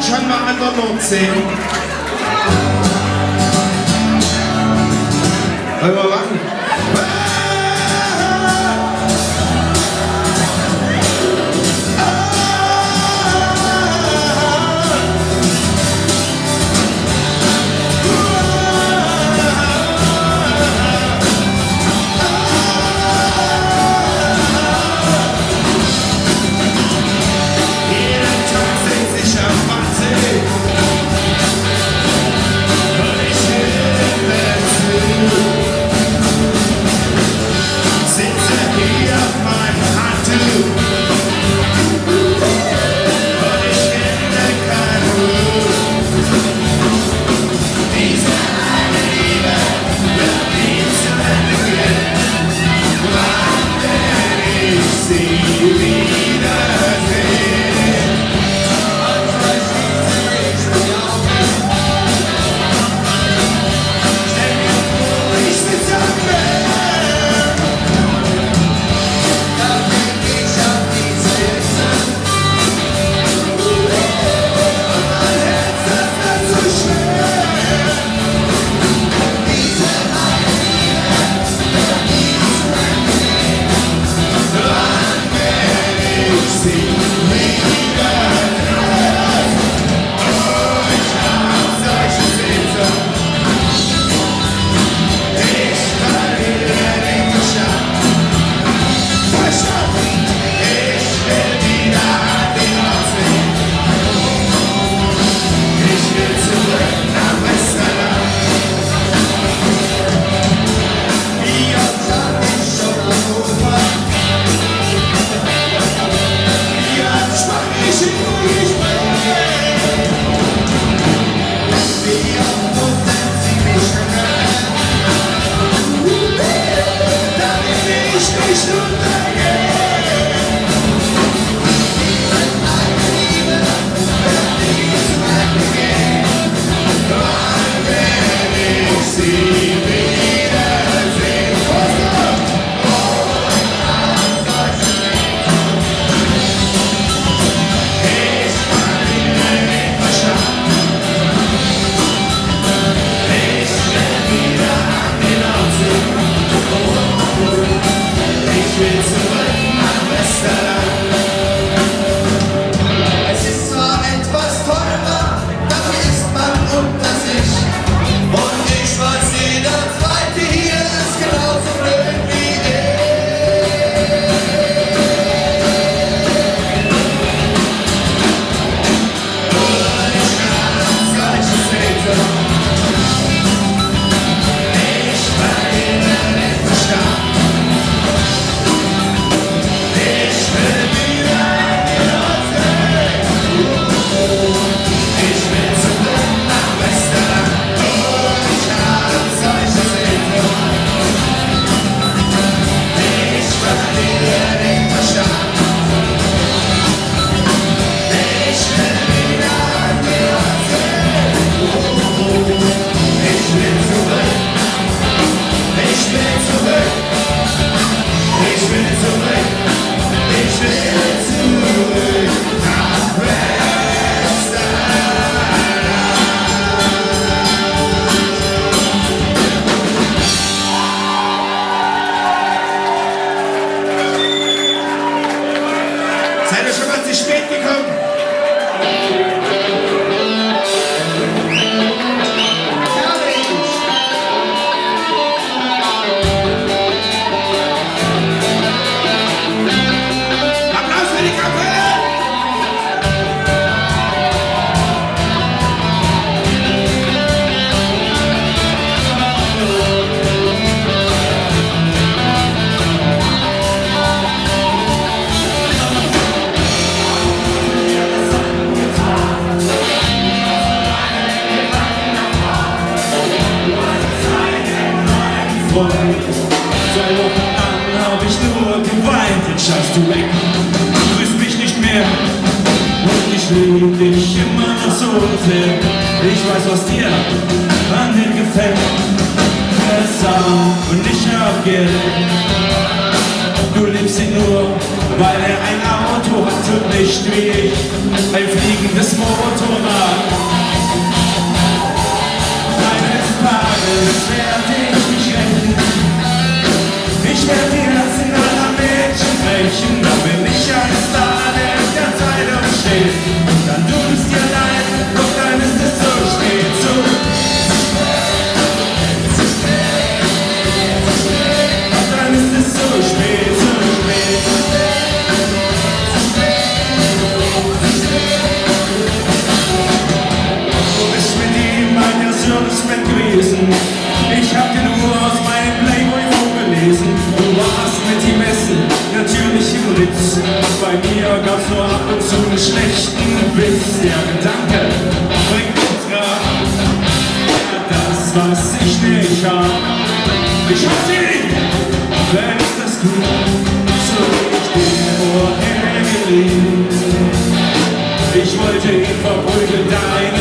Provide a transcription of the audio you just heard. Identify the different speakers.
Speaker 1: schon mal an der Nordsee. Wollen wir machen?
Speaker 2: Seid ihr schon mal zu spät gekommen? Applaus für die Kapelle!
Speaker 3: Seit Wochen an hab ich nur geweint, jetzt schaust du weg, du grüßt mich nicht mehr und ich lieb dich immer noch so sehr. Ich weiß, was dir an dir gefällt, Sau und ich hab Geld. Du liebst ihn nur, weil er ein Auto hat und nicht wie ich ein fliegendes Motorrad. Eines Tages werde ich mich rächen. Ich werde die Herzen aller Mädchen brechen. Dann bin ich ein Star, der in der Zeitung steht. Dann tut es dir leid, doch dann ist es zu spät. Dann ist es zu spät, zu spät. Du bist mit ihm ein Serviceman gewesen. Ich hab dir nur aus meinem Playboy vorgelesen. Du warst mit ihm essen, natürlich im Ritz. Bei mir gab's nur ab und zu einen schlechten Witz. Der Gedanke bringt uns grad. Ja, das, was ich nicht hab. Ich hasse ihn, wenn ich das tue, so wie ich den vorher geliebt. Ich wollte ihn verprügeln, deine